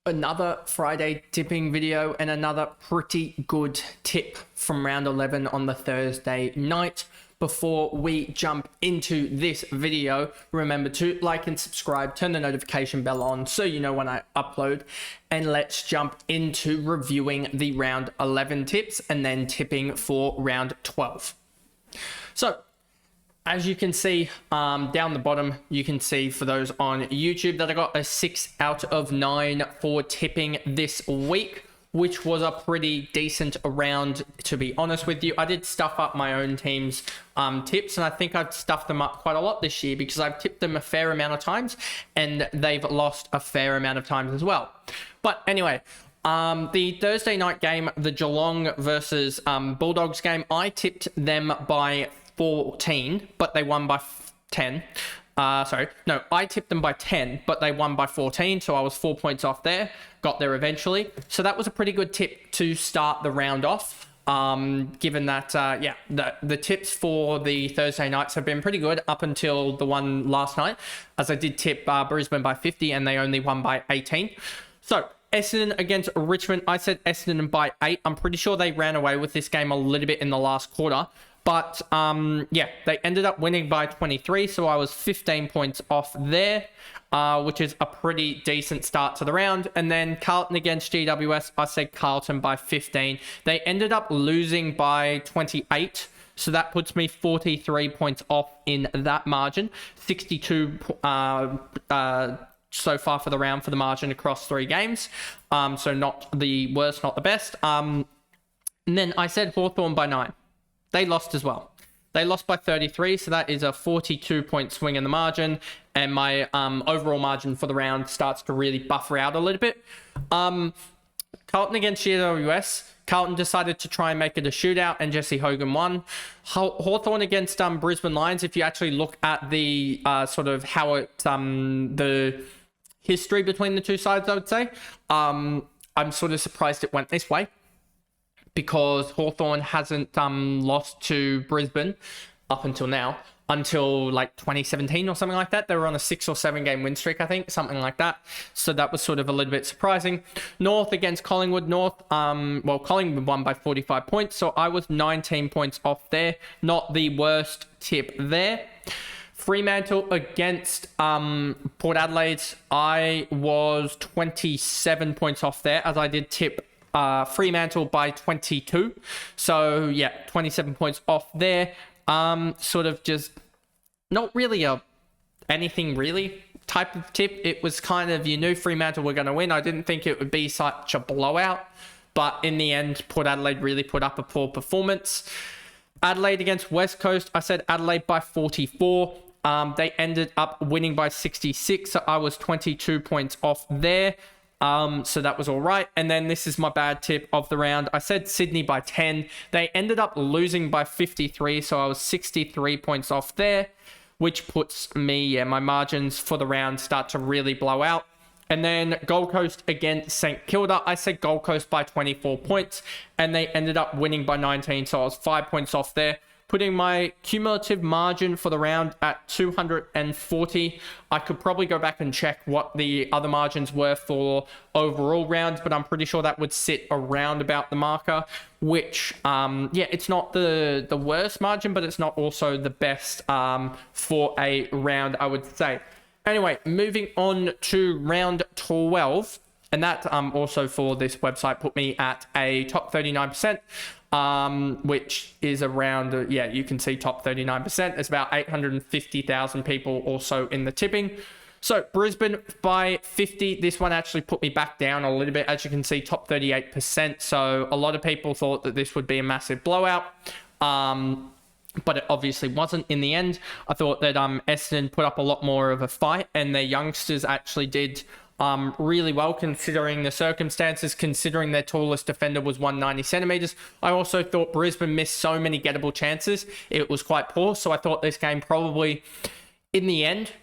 Another Friday tipping video and another pretty good tip from round 11 on the Thursday night. Before we jump into this video, remember to like and subscribe, turn the notification bell on so you know when I upload, and let's jump into reviewing the round 11 tips and then tipping for round 12. So as you can see down the bottom, you can see for those on YouTube that I got a 6 out of 9 for tipping this week, which was a pretty decent round, to be honest with you. I did stuff up my own team's tips, and I think I've stuffed them up quite a lot this year because I've tipped them a fair amount of times and they've lost a fair amount of times as well. But anyway, the Thursday night game, the Geelong versus Bulldogs game, I tipped them by 14, but they won by 10. I tipped them by 10, but they won by 14, so I was 4 points off there. Got there eventually. So that was a pretty good tip to start the round off, given that, the tips for the Thursday nights have been pretty good up until the one last night, as I did tip Brisbane by 50, and they only won by 18. So Essendon against Richmond, I said Essendon by 8. I'm pretty sure they ran away with this game a little bit in the last quarter. But, they ended up winning by 23, so I was 15 points off there, which is a pretty decent start to the round. And then Carlton against GWS, I said Carlton by 15. They ended up losing by 28, so that puts me 43 points off in that margin. 62 so far for the round for the margin across 3 games. So not the worst, not the best. And then I said Hawthorn by 9. They lost as well. They lost by 33, so that is a 42-point swing in the margin, and my overall margin for the round starts to really buffer out a little bit. Carlton against GWS. Carlton decided to try and make it a shootout, and Jesse Hogan won. Hawthorn against Brisbane Lions, if you actually look at the sort of how it, the history between the two sides, I would say, I'm sort of surprised it went this way, because Hawthorn hasn't lost to Brisbane up until now, until like 2017 or something like that. They were on a 6 or 7 game win streak, I think, something like that. So that was sort of a little bit surprising. North against Collingwood. North, Collingwood won by 45 points, so I was 19 points off there. Not the worst tip there. Fremantle against Port Adelaide, I was 27 points off there, as I did tip Fremantle by 22. So yeah, 27 points off there. Sort of just not really anything really type of tip. It was kind of, you knew Fremantle were going to win. I didn't think it would be such a blowout, but in the end, Port Adelaide really put up a poor performance. Adelaide against West Coast, I said Adelaide by 44. They ended up winning by 66, so I was 22 points off there. So that was all right. And then this is my bad tip of the round. I said Sydney by 10. They ended up losing by 53, so I was 63 points off there, which puts me, my margins for the round start to really blow out. And then Gold Coast against St Kilda. I said Gold Coast by 24 points, and they ended up winning by 19, so I was 5 points off there, putting my cumulative margin for the round at 240. I could probably go back and check what the other margins were for overall rounds, but I'm pretty sure that would sit around about the marker, which, it's not the worst margin, but it's not also the best for a round, I would say. Anyway, moving on to round 12, and that also for this website put me at a top 39%. Which is around, you can see top 39%. There's about 850,000 people also in the tipping. So Brisbane by 50. This one actually put me back down a little bit. As you can see, top 38%. So a lot of people thought that this would be a massive blowout. But it obviously wasn't in the end. I thought that Essendon put up a lot more of a fight, and their youngsters actually did really well considering the circumstances, considering their tallest defender was 190 centimeters. I also thought Brisbane missed so many gettable chances. It was quite poor. So I thought this game probably, in the end,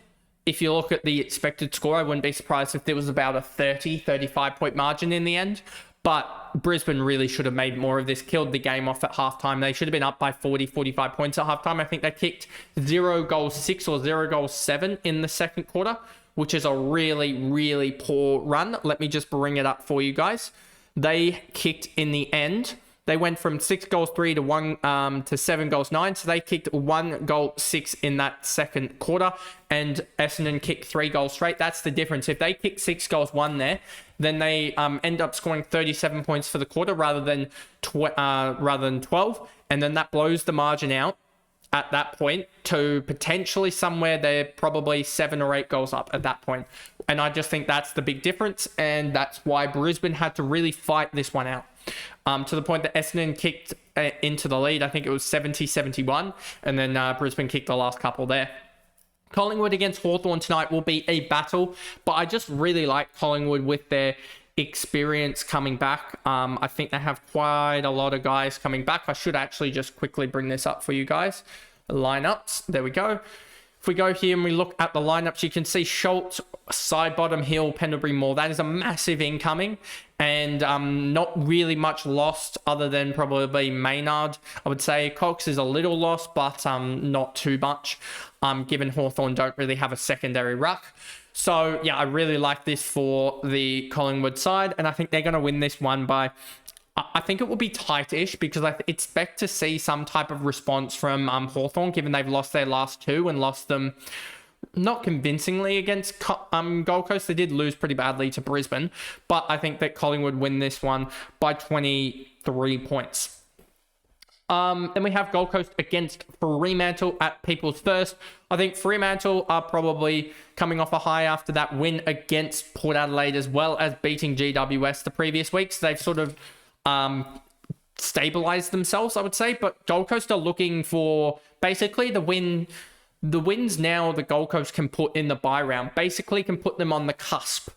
if you look at the expected score, I wouldn't be surprised if there was about a 35 point margin in the end. But Brisbane really should have made more of this, killed the game off at halftime. They should have been up by 45 points at halftime. I think they kicked 0 goals 6 or 0 goals 7 in the second quarter, which is a really, really poor run. Let me just bring it up for you guys. They kicked in the end. They went from 6 goals 3 to 7 goals 9. So they kicked 1 goal 6 in that second quarter, and Essendon kicked 3 goals straight. That's the difference. If they kick 6 goals 1 there, then they end up scoring 37 points for the quarter rather than 12, and then that blows the margin out at that point to potentially somewhere they're probably 7 or 8 goals up at that point. And I just think that's the big difference, and that's why Brisbane had to really fight this one out. To the point that Essendon kicked into the lead. I think it was 70-71, and then Brisbane kicked the last couple there. Collingwood against Hawthorn tonight will be a battle, but I just really like Collingwood with their experience coming back. I think they have quite a lot of guys coming back. I should actually just quickly bring this up for you guys. The lineups, there we go. If we go here and we look at the lineups, you can see Schultz, Sidebottom, Hill, Pendlebury, Moore. That is a massive incoming, and not really much lost other than probably Maynard. I would say Cox is a little lost, but not too much, given Hawthorn don't really have a secondary ruck. So, yeah, I really like this for the Collingwood side, and I think they're going to win this one by... I think it will be tight-ish, because I expect to see some type of response from Hawthorn, given they've lost their last 2 and lost them not convincingly against Gold Coast. They did lose pretty badly to Brisbane, but I think that Collingwood win this one by 23 points. Then we have Gold Coast against Fremantle at People's First. I think Fremantle are probably coming off a high after that win against Port Adelaide, as well as beating GWS the previous week. So they've sort of stabilized themselves, I would say. But Gold Coast are looking for basically the win. The wins now the Gold Coast can put in the bye round basically can put them on the cusp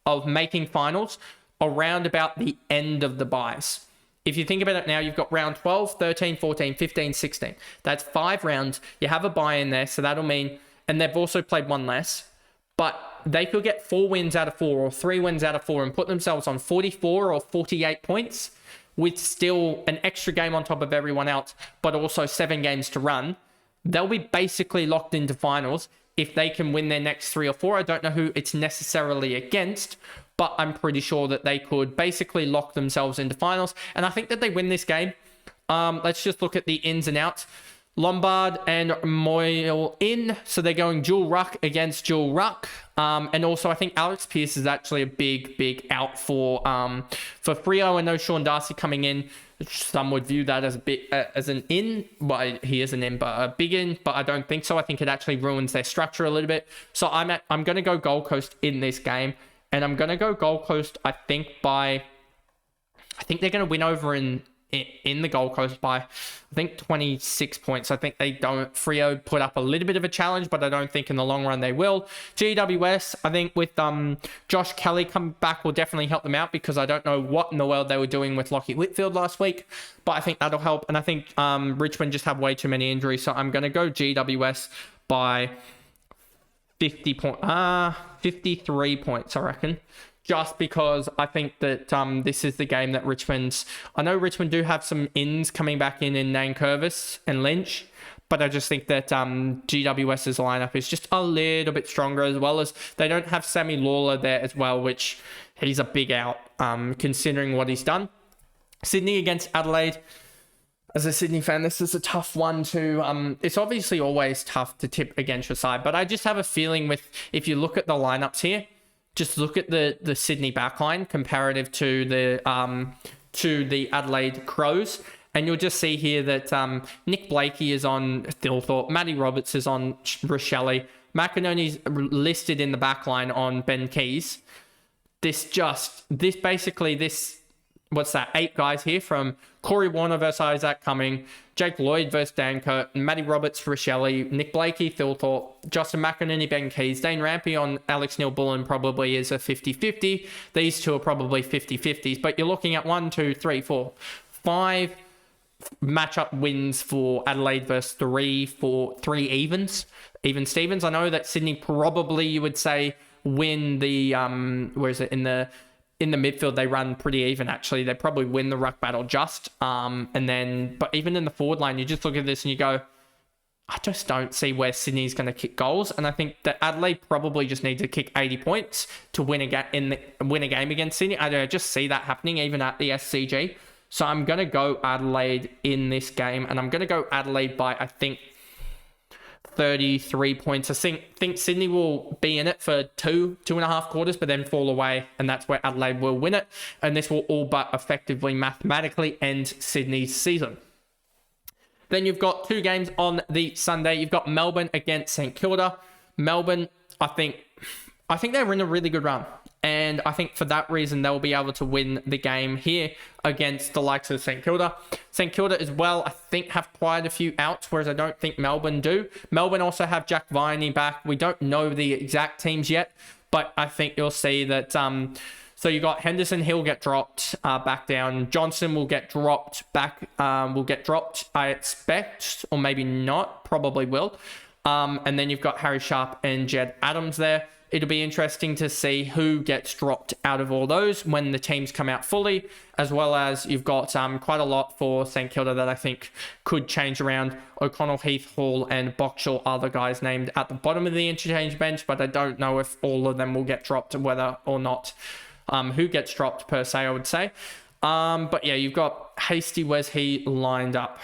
of making finals around about the end of the byes. If you think about it now, you've got round 12, 13, 14, 15, 16. That's 5 rounds. You have a bye in there, so that'll mean... And they've also played 1 less. But they could get 4 wins out of 4 or 3 wins out of 4 and put themselves on 44 or 48 points with still an extra game on top of everyone else, but also 7 games to run. They'll be basically locked into finals if they can win their next 3 or 4. I don't know who it's necessarily against, but I'm pretty sure that they could basically lock themselves into finals. And I think that they win this game. Let's just look at the ins and outs. Lombard and Moyle in, so they're going dual ruck against dual ruck. And also I think Alex Pearce is actually a big out for Freo, and no Sean Darcy coming in. Some would view that as a bit as an in. Well, he is an in, but a big in, but I don't think so. I think it actually ruins their structure a little bit. So I'm going to go Gold Coast in this game, and I'm going to go Gold Coast. I think they're going to win over in the Gold Coast by, I think, 26 points. I think Freo put up a little bit of a challenge, but I don't think in the long run they will. GWS, I think with Josh Kelly come back will definitely help them out, because I don't know what in the world they were doing with Lachie Whitfield last week, but I think that'll help. And I think Richmond just have way too many injuries, so I'm going to go GWS by 53 points, I reckon. Just because I think that this is the game that I know Richmond do have some ins coming back in Nankervis and Lynch, but I just think that GWS's lineup is just a little bit stronger, as well as they don't have Sammy Lawler there as well, which he's a big out considering what he's done. Sydney against Adelaide. As a Sydney fan, this is a tough one to... it's obviously always tough to tip against your side, but I just have a feeling if you look at the lineups here, just look at the Sydney backline comparative to the Adelaide Crows, and you'll just see here that Nick Blakey is on Thilthorpe, Matty Roberts is on Rochelle, McInerney's listed in the backline on Ben Keys. What's that? 8 guys here, from Corey Warner versus Isaac Cumming, Jake Lloyd versus Dan Kurt, Matty Roberts, Rochelle, Nick Blakey, Thilthorpe, Justin McInerney, Ben Keys, Dane Rampy on Alex Neil-Bullen probably is a 50-50. These two are probably 50-50s, but you're looking at 5 matchup wins for Adelaide versus 3 evens. Even Stevens. I know that Sydney probably, you would say, win the in the midfield, they run pretty even, actually. They probably win the ruck battle but even in the forward line, you just look at this and you go, I just don't see where Sydney's going to kick goals, and I think that Adelaide probably just need to kick 80 points to win a game against Sydney. I don't just see that happening even at the SCG. So I'm going to go Adelaide in this game, and I'm going to go Adelaide by, I think, 33 points. I think Sydney will be in it for 2.5 quarters, but then fall away, and that's where Adelaide will win it. And this will all but effectively mathematically end Sydney's season. Then you've got 2 games on the Sunday. You've got Melbourne against St Kilda. Melbourne, I think they're in a really good run. And I think for that reason, they'll be able to win the game here against the likes of St Kilda. St Kilda as well, I think, have quite a few outs, whereas I don't think Melbourne do. Melbourne also have Jack Viney back. We don't know the exact teams yet, but I think you'll see that... So you got Henderson, he'll get dropped back down. Johnson will get dropped back, I expect, or maybe not, probably will. And then you've got Harry Sharp and Jed Adams there. It'll be interesting to see who gets dropped out of all those when the teams come out fully, as well as you've got quite a lot for St Kilda that I think could change around. O'Connell, Heath, Hall, and Boxall are the guys named at the bottom of the interchange bench, but I don't know if all of them will get dropped, whether or not who gets dropped per se, I would say. But yeah, you've got Hasty. Where's he lined up?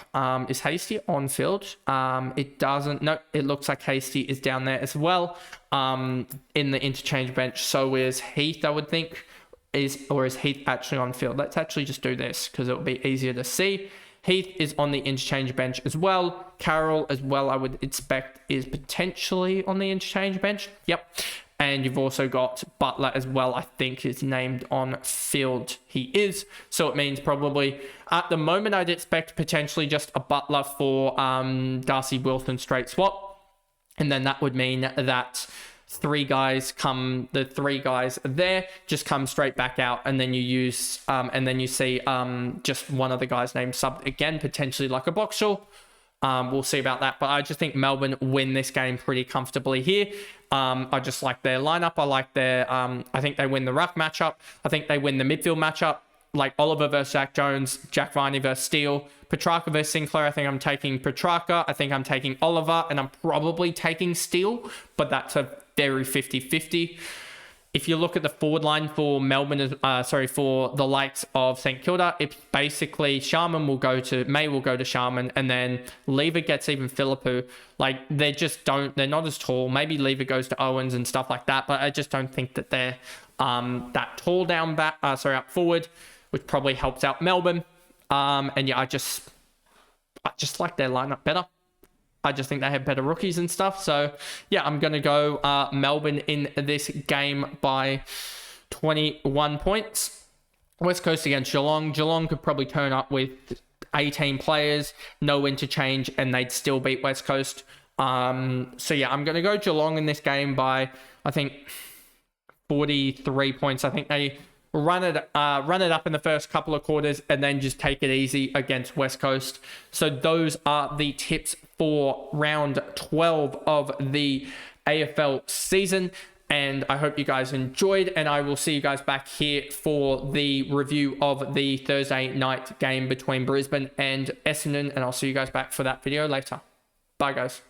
Is Hasty on field? It doesn't. No, it looks like Hasty is down there as well. In the interchange bench. So is Heath, I would think. Is Heath actually on field? Let's actually just do this because it will be easier to see. Heath is on the interchange bench as well. Carroll as well, I would expect, is potentially on the interchange bench. Yep. And you've also got Butler as well, I think is named on field. He is. So it means probably, at the moment, I'd expect potentially just a Butler for Darcy Wilson straight swap. And then that would mean that the 3 guys there just come straight back out. And then you use, and then you see just one of the guys named sub again, potentially like a Boxall. We'll see about that. But I just think Melbourne win this game pretty comfortably here. I just like their lineup. I like their... I think they win the ruck matchup. I think they win the midfield matchup. Like Oliver versus Jack Jones, Jack Viney versus Steele, Petrarca versus Sinclair. I think I'm taking Petrarca. I think I'm taking Oliver. And I'm probably taking Steele. But that's a very 50-50. If you look at the forward line for Melbourne, for the likes of St Kilda, it's basically May will go to Sharman, and then Lever gets even Philippou. Like, they're not as tall. Maybe Lever goes to Owens and stuff like that, but I just don't think that they're that tall up forward, which probably helps out Melbourne. And yeah, I just like their lineup better. I just think they have better rookies and stuff. So, yeah, I'm going to go Melbourne in this game by 21 points. West Coast against Geelong. Geelong could probably turn up with 18 players, no interchange, and they'd still beat West Coast. So, yeah, I'm going to go Geelong in this game by, I think, 43 points. I think they run it up in the first couple of quarters and then just take it easy against West Coast. So those are the tips for round 12 of the AFL season. And I hope you guys enjoyed, and I will see you guys back here for the review of the Thursday night game between Brisbane and Essendon. And I'll see you guys back for that video later. Bye, guys.